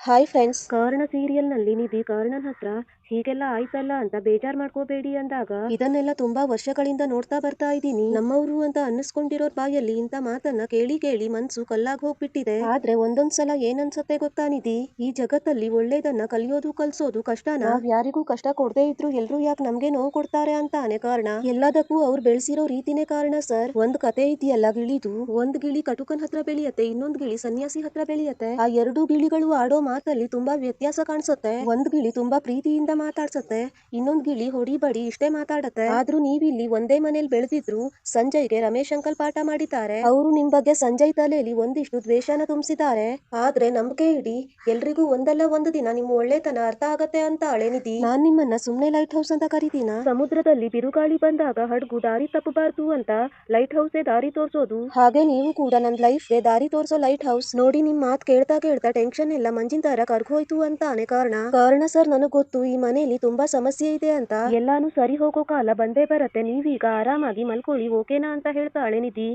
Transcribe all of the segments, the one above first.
Hi friends, Karna ಸೀರಿಯಲ್ನಲ್ಲಿ ನಿಧಿ ಕರ್ಣನ್ ಹತ್ರ ಹೀಗೆಲ್ಲ ಆಯ್ತಲ್ಲ ಅಂತ ಬೇಜಾರ್ ಮಾಡ್ಕೋಬೇಡಿ ಅಂದಾಗ ಇದನ್ನೆಲ್ಲ ತುಂಬಾ ವರ್ಷಗಳಿಂದ ನೋಡ್ತಾ ಬರ್ತಾ ಇದ್ದೀನಿ. ನಮ್ಮವರು ಅಂತ ಅನ್ನಿಸ್ಕೊಂಡಿರೋರ್ ಬಾಯಲ್ಲಿ ಇಂತ ಮಾತನ್ನ ಕೇಳಿ ಕೇಳಿ ಮನ್ಸು ಕಲ್ಲಾಗ್ ಹೋಗ್ಬಿಟ್ಟಿದೆ. ಆದ್ರೆ ಒಂದೊಂದ್ಸಲ ಏನನ್ಸತ್ತೆ ಗೊತ್ತಾ ನಿಧಿ, ಈ ಜಗತ್ತಲ್ಲಿ ಒಳ್ಳೇದನ್ನ ಕಲಿಯೋದು ಕಲ್ಸೋದು ಕಷ್ಟನ. ನಾವ್ ಯಾರಿಗೂ ಕಷ್ಟ ಕೊಡದೇ ಇದ್ರು ಎಲ್ರು ಯಾಕೆ ನಮ್ಗೆ ನೋವು ಕೊಡ್ತಾರೆ ಅಂತಾನೆ ಕಾರಣ. ಎಲ್ಲದಕ್ಕೂ ಅವ್ರು ಬೆಳೆಸಿರೋ ರೀತಿನೇ ಕಾರಣ ಸರ್. ಒಂದ್ ಕತೆ ಇದೆಯಲ್ಲ ಗಿಳಿದು, ಒಂದ್ ಗಿಳಿ ಕಟುಕನ್ ಹತ್ರ ಬೆಳೆಯತ್ತೆ, ಇನ್ನೊಂದ್ ಗಿಳಿ ಸನ್ಯಾಸಿ ಹತ್ರ ಬೆಳೆಯತ್ತೆ. ಆ ಎರಡು ಗಿಳಿಗಳು ಆಡೋ ಮಾತಲ್ಲಿ ತುಂಬಾ ವ್ಯತ್ಯಾಸ ಕಾಣಿಸುತ್ತೆ. ಒಂದ್ ಗಿಳಿ ತುಂಬಾ ಪ್ರೀತಿಯಿಂದ ಮಾತಾಡ್ಸತ್ತೆ, ಇನ್ನೊಂದ್ ಗಿಳಿ ಹೊಡಿ ಬಡಿ ಇಷ್ಟೇ ಮಾತಾಡತ್ತೆ. ಆದ್ರೂ ನೀವಿಲ್ಲಿ ಒಂದೇ ಮನೇಲಿ ಬೆಳೆದಿದ್ರು ಸಂಜಯ್ಗೆ ರಮೇಶ್ ಅಂಕಲ್ ಪಾಠ ಮಾಡಿದ್ದಾರೆ. ಅವರು ನಿಮ್ ಬಗ್ಗೆ ಸಂಜಯ್ ತಲೆಯಲ್ಲಿ ಒಂದಿಷ್ಟು ದ್ವೇಷನ ತುಂಬಿಸಿದ್ದಾರೆ. ಆದ್ರೆ ನಂಬಿಕೆ ಇಡಿ, ಎಲ್ರಿಗೂ ಒಂದಲ್ಲ ಒಂದು ದಿನ ನಿಮ್ಮ ಒಳ್ಳೆತನ ಅರ್ಥ ಆಗತ್ತೆ ಅಂತ ನಿಧಿ. ನಾನ್ ನಿಮ್ಮನ್ನ ಸುಮ್ನೆ ಲೈಟ್ ಹೌಸ್ ಅಂತ ಕರಿತೀನ? ಸಮುದ್ರದಲ್ಲಿ ಬಿರುಗಾಳಿ ಬಂದಾಗ ಹಡಗು ದಾರಿ ತಪ್ಪಬಾರ್ದು ಅಂತ ಲೈಟ್ ಹೌಸೇ ದಾರಿ ತೋರ್ಸೋದು. ಹಾಗೆ ನೀವು ಕೂಡ ನನ್ ಲೈಫ್ಗೆ ದಾರಿ ತೋರ್ಸೋ ಲೈಟ್ ಹೌಸ್. ನೋಡಿ ನಿಮ್ ಮಾತ್ ಕೇಳ್ತಾ ಕೇಳ್ತಾ ಟೆನ್ಷನ್ ಎಲ್ಲ ಮಂಜಿನ ತರ ಕರ್ಗೋಯ್ತು ಅಂತಾನೆ ಕಾರಣ ಸರ್. ನನಗ್ ಗೊತ್ತು ಈ ಮನೇಲಿ ತುಂಬಾ ಸಮಸ್ಯೆ ಇದೆ ಅಂತ. ಎಲ್ಲಾನು ಸರಿ ಹೋಗೋ ಕಾಲ ಬಂದೇ ಬರತ್ತೆ, ನೀವೀಗ ಆರಾಮಾಗಿ ಮಲ್ಕೊಳ್ಳಿ ಓಕೆನಾ ಅಂತ ಹೇಳ್ತಾಳೆ ನಿಧಿ.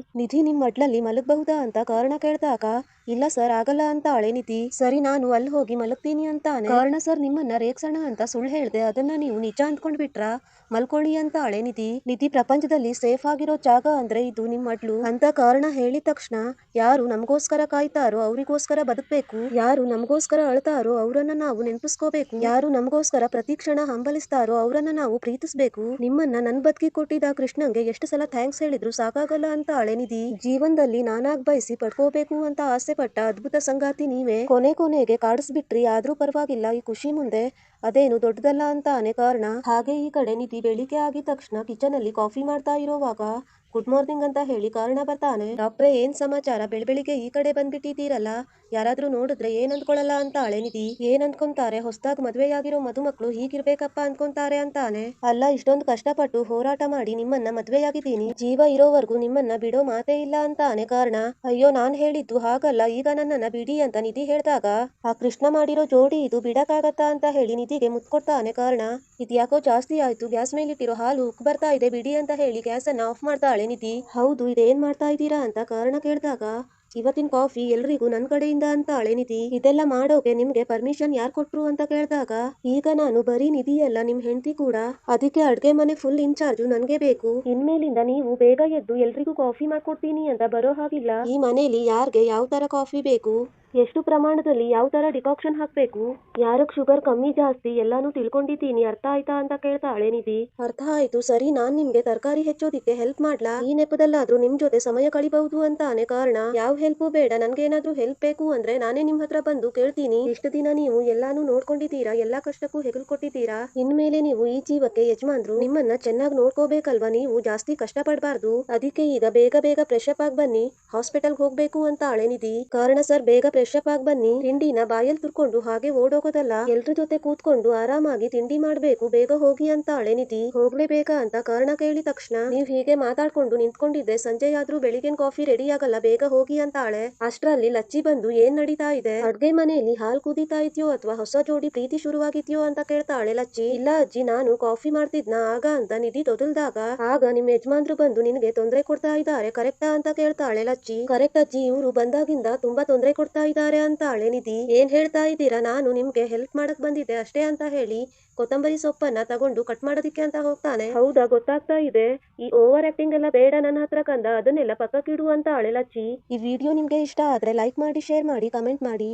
ನಿಮ್ ಮಡ್ಲಲ್ಲಿ ಮಲಗಬಹುದಾ ಅಂತ ಕಾರಣ ಕೇಳ್ದಾಗ ಇಲ್ಲ ಸರ್ ಆಗಲ್ಲ ಅಂತ ನಿಧಿ. ಸರಿ ನಾನು ಅಲ್ಲಿ ಹೋಗಿ ಮಲಗ್ತೀನಿ ಅಂತಾನೆ. ಕಾರಣ ಸರ್ ನಿಮ್ಮನ್ನ ರೇಗ್ಸೋಣ ಅಂತ ಸುಳ್ಳು ಹೇಳ್ದೆ, ಅದನ್ನ ನೀವು ನಿಜ ಅಂದ್ಕೊಂಡ್ಬಿಟ್ರಾ? ಮಲ್ಕೊಳ್ಳಿ ಅಂತ ನಿಧಿ ಪ್ರಪಂಚದಲ್ಲಿ ಸೇಫ್ ಆಗಿರೋ ಜಾಗ ಅಂದ್ರೆ ಇದು ನಿಮ್ ಮಡ್ಲು ಅಂತ ಕಾರಣ ಹೇಳಿದ ತಕ್ಷಣ, ಯಾರು ನಮಗೋಸ್ಕರ ಕಾಯ್ತಾರೋ ಅವರಿಗೋಸ್ಕರ ಬದುಕಬೇಕು, ಯಾರು ನಮಗೋಸ್ಕರ ಅಳ್ತಾರೋ ಅವರನ್ನ ನಾವು ನೆನಪಿಸ್ಕೋಬೇಕು, ಯಾರು ನಮಗೋಸ್ಕರ ಪ್ರತಿ ಕ್ಷಣ ಹಂಬಲಿಸ್ತಾರೋ ಅವರನ್ನ ನಾವು ಪ್ರೀತಿಸ್ಬೇಕು. ನಿಮ್ಮನ್ನ ನನ್ ಬದುಕಿ ಕೊಟ್ಟಿದ್ದ ಕೃಷ್ಣಂಗೆ ಎಷ್ಟು ಸಲ ಥ್ಯಾಂಕ್ಸ್ ಹೇಳಿದ್ರು ಸಾಕಾಗಲ್ಲ ಅಂತ ನಿಧಿ. ಜೀವನದಲ್ಲಿ ನಾನಾಗ್ ಬಯಸಿ ಪಡ್ಕೋಬೇಕು ಅಂತ ಆಸೆ ಪಟ್ಟ ಅದ್ಭುತ ಸಂಗಾತಿ ನೀವೇ ಕೊನೆಗೆ ಕಾಡಿಸ್ಬಿಟ್ರಿ. ಆದ್ರೂ ಪರವಾಗಿಲ್ಲ, ಈ ಖುಷಿ ಮುಂದೆ ಅದೇನು ದೊಡ್ಡದಲ್ಲ ಅಂತಾನೆ ಕಾರಣ. ಹಾಗೆ ಈ ಕಡೆ ನಿಧಿ ಬೆಳಿಗ್ಗೆ ಆಗಿದ ತಕ್ಷಣ ಕಿಚನ್ ಅಲ್ಲಿ ಕಾಫಿ ಮಾಡ್ತಾ ಇರೋವಾಗ ಗುಡ್ ಮಾರ್ನಿಂಗ್ ಅಂತ ಹೇಳಿ ಕಾರಣ ಬರ್ತಾನೆ. ಡಾಕ್ಟ್ರೆ ಏನ್ ಸಮಾಚಾರ, ಬೆಳಿಗ್ಗೆ ಈ ಕಡೆ ಬಂದ್ಬಿಟ್ಟಿದ್ದೀರಲ್ಲ, ಯಾರಾದ್ರೂ ನೋಡಿದ್ರೆ ಏನ್ ಅಂದ್ಕೊಳಲ್ಲ ಅಂತ ನಿಧಿ. ಏನ್ ಅಂದ್ಕೊಂತಾರೆ, ಹೊಸದಾಗ್ ಮದ್ವೆಯಾಗಿರೋ ಮದುಮಕ್ಳು ಹೀಗಿರ್ಬೇಕಪ್ಪ ಅಂದ್ಕೊಂತಾರೆ ಅಂತಾನೆ. ಅಲ್ಲ, ಇಷ್ಟೊಂದು ಕಷ್ಟಪಟ್ಟು ಹೋರಾಟ ಮಾಡಿ ನಿಮ್ಮನ್ನ ಮದ್ವೆಯಾಗಿದ್ದೀನಿ, ಜೀವ ಇರೋವರೆಗೂ ನಿಮ್ಮನ್ನ ಬಿಡೋ ಮಾತೇ ಇಲ್ಲ ಅಂತಾನೆ ಕಾರಣ. ಅಯ್ಯೋ ನಾನ್ ಹೇಳಿದ್ದು ಹಾಗಲ್ಲ, ಈಗ ನನ್ನನ್ನ ಬಿಡಿ ಅಂತ ನಿಧಿ ಹೇಳಿದಾಗ ಆ ಕೃಷ್ಣ ಮಾಡಿರೋ ಜೋಡಿ ಇದು ಬಿಡಕ್ಕಾಗತ್ತಾ ಅಂತ ಹೇಳಿ ನಿಧಿಗೆ ಮುತ್ಕೊಡ್ತಾನೆ ಕಾರಣ. ಇದ್ಯಾಕೋ ಜಾಸ್ತಿ ಆಯ್ತು, ಗ್ಯಾಸ್ ಮೇಲಿಟ್ಟಿರೋ ಹಾಲು ಉಕ್ ಬರ್ತಾ ಇದೆ, ಬಿಡಿ ಅಂತ ಹೇಳಿ ಗ್ಯಾಸ್ ಅನ್ನ ಆಫ್ ಮಾಡ್ತಾಳೆ ನಿಧಿ. ಹೌದು, ಇದೇನ್ ಮಾಡ್ತಾ ಇದ್ದೀರಾ ಅಂತ ಕಾರಣ ಕೇಳಿದಾಗ ಇವತ್ತಿನ ಕಾಫಿ ಎಲ್ರಿಗೂ ನನ್ ಕಡೆಯಿಂದ ಅಂತ ನಿಧಿ. ಇದೆಲ್ಲ ಮಾಡೋಕೆ ನಿಮ್ಗೆ ಪರ್ಮಿಷನ್ ಯಾರ್ ಕೊಟ್ರು ಅಂತ ಕೇಳಿದಾಗ ಈಗ ನಾನು ಬರೀ ನಿಧಿ ಅಲ್ಲ, ನಿಮ್ ಹೆಂಡತಿ ಕೂಡ, ಅದಕ್ಕೆ ಅಡ್ಗೆ ಮನೆ ಫುಲ್ ಇನ್ಚಾರ್ಜು ನನ್ಗೆ ಬೇಕು. ಇನ್ಮೇಲಿಂದ ನೀವು ಬೇಗ ಎದ್ದು ಎಲ್ರಿಗೂ ಕಾಫಿ ಮಾಡ್ಕೊಡ್ತೀನಿ ಅಂತ ಬರೋ ಹಾಗಿಲ್ಲ. ಈ ಮನೇಲಿ ಯಾರ್ಗೆ ಯಾವ ತರ ಕಾಫಿ ಬೇಕು, ಎಷ್ಟು ಪ್ರಮಾಣದಲ್ಲಿ ಯಾವ ತರ ಡಿಕಾಕ್ಷನ್ ಹಾಕ್ಬೇಕು, ಯಾರಕ್ ಶುಗರ್ ಕಮ್ಮಿ ಜಾಸ್ತಿ ಎಲ್ಲಾನು ತಿಳ್ಕೊಂಡಿದ್ದೀನಿ, ಅರ್ಥ ಆಯ್ತಾ ಅಂತ ಕೇಳ್ತಾಳೆ ನಿಧಿ. ಅರ್ಥ ಆಯ್ತು, ಸರಿ ನಾನ್ ನಿಮ್ಗೆ ತರಕಾರಿ ಹೆಚ್ಚೋದಿಕ್ಕೆ ಹೆಲ್ಪ್ ಮಾಡ್ಲಾ? ಈ ನೆಪದಲ್ಲಾದ್ರೂ ನಿಮ್ ಜೊತೆ ಸಮಯ ಕಳಿಬಹುದು ಅಂತಾನೆ ಕಾರಣ. ಯಾವ ಹೆಲ್ಪು ಬೇಡ, ನನ್ಗೇನಾದ್ರೂ ಹೆಲ್ಪ್ ಬೇಕು ಅಂದ್ರೆ ನಾನೇ ನಿಮ್ ಹತ್ರ ಬಂದು ಕೇಳ್ತೀನಿ. ಇಷ್ಟು ದಿನ ನೀವು ಎಲ್ಲಾನು ನೋಡ್ಕೊಂಡಿದ್ದೀರಾ, ಎಲ್ಲಾ ಕಷ್ಟಕ್ಕೂ ಹೆಗಲು ಕೊಟ್ಟಿದ್ದೀರಾ, ಇನ್ಮೇಲೆ ನೀವು ಈ ಜೀವಕ್ಕೆ ಯಜಮಾನ್ರು, ನಿಮ್ಮನ್ನ ಚೆನ್ನಾಗಿ ನೋಡ್ಕೋಬೇಕಲ್ವಾ, ನೀವು ಜಾಸ್ತಿ ಕಷ್ಟ ಪಡ್ಬಾರ್ದು. ಅದಕ್ಕೆ ಈಗ ಬೇಗ ಫ್ರೆಶ್ ಅಪ್ ಆಗಿ ಬನ್ನಿ, ಹಾಸ್ಪಿಟಲ್ ಹೋಗ್ಬೇಕು ಅಂತ ನಿಧಿ. ಕಾರಣ ಸರ್ ಬೇಗ ಫ್ರೆಶ್ ಅಪ್ ಆಗಿ ಬನ್ನಿ, ತಿಂಡಿನ ಬಾಯಲ್ಲಿ ತುರ್ಕೊಂಡು ಹಾಗೆ ಓಡೋಗೋದಲ್ಲ, ಎಲ್ರ ಜೊತೆ ಕೂತ್ಕೊಂಡು ಆರಾಮಾಗಿ ತಿಂಡಿ ಮಾಡ್ಬೇಕು, ಬೇಗ ಹೋಗಿ ಅಂತ ನಿಧಿ. ಹೋಗ್ಲೇಬೇಕಾ ಅಂತ ಕಾರಣ ಕೇಳಿದ ತಕ್ಷಣ ನೀವ್ ಹೀಗೆ ಮಾತಾಡ್ಕೊಂಡು ನಿಂತ್ಕೊಂಡಿದ್ದೆ ಸಂಜೆ ಆದ್ರೂ ಬೆಳಿಗ್ಗೆ ಕಾಫಿ ರೆಡಿ ಆಗಲ್ಲ, ಬೇಗ ಹೋಗಿ ಅಂತ ಅಷ್ಟ್ರಲ್ಲಿ ಲಚ್ಚಿ ಬಂದು ಏನ್ ನಡೀತಾ ಇದೆ, ಅಡ್ಗೆ ಮನೆಯಲ್ಲಿ ಹಾಲ್ ಕುದೀತಾ ಇದೆಯೋ ಅಥವಾ ಹೊಸ ಜೋಡಿ ಪ್ರೀತಿ ಶುರುವಾಗಿದ್ಯೋ ಅಂತ ಕೇಳ್ತಾಳೆ ಲಚ್ಚಿ. ಇಲ್ಲ ಅಜ್ಜಿ, ನಾನು ಕಾಫಿ ಮಾಡ್ತಿದ್ನ ಆಗ ಅಂತ ನಿಧಿ ತೊದಲ್ದಾಗ ಆಗ ನಿಮ್ ಯಜಮಾನ್ರು ಬಂದು ನಿನ್ಗೆ ತೊಂದರೆ ಕೊಡ್ತಾ ಇದ್ದಾರೆ ಕರೆಕ್ಟಾ ಅಂತ ಕೇಳ್ತಾಳೆ ಲಚ್ಚಿ. ಕರೆಕ್ಟ್ ಅಜ್ಜಿ, ಇವ್ರು ಬಂದಾಗಿಂದ ತುಂಬಾ ತೊಂದರೆ ಕೊಡ್ತಾ ಇದ್ದಾರೆ ಅಂತ ನಿಧಿ. ಏನ್ ಹೇಳ್ತಾ ಇದ್ದೀರಾ, ನಾನು ನಿಮ್ಗೆ ಹೆಲ್ಪ್ ಮಾಡಕ್ ಬಂದಿದ್ದೆ ಅಷ್ಟೇ ಅಂತ ಹೇಳಿ ಕೊತ್ತಂಬರಿ ಸೊಪ್ಪನ್ನ ತಗೊಂಡು ಕಟ್ ಮಾಡೋದಿಕ್ಕೆ ಅಂತ ಹೋಗ್ತಾನೆ. ಹೌದಾ, ಗೊತ್ತಾಗ್ತಾ ಇದೆ, ಈ ಓವರ್ ಆಕ್ಟಿಂಗ್ ಎಲ್ಲ ಬೇಡ ನನ್ನ ಹತ್ರ ಕಂದ, ಅದನ್ನೆಲ್ಲ ಪಕ್ಕಕ್ಕಿಡು ಅಂತ ಲಚ್ಚಿ. ಈ ವಿಡಿಯೋ ನಿಮ್ಗೆ ಇಷ್ಟ ಆದ್ರೆ ಲೈಕ್ ಮಾಡಿ, ಶೇರ್ ಮಾಡಿ, ಕಮೆಂಟ್ ಮಾಡಿ.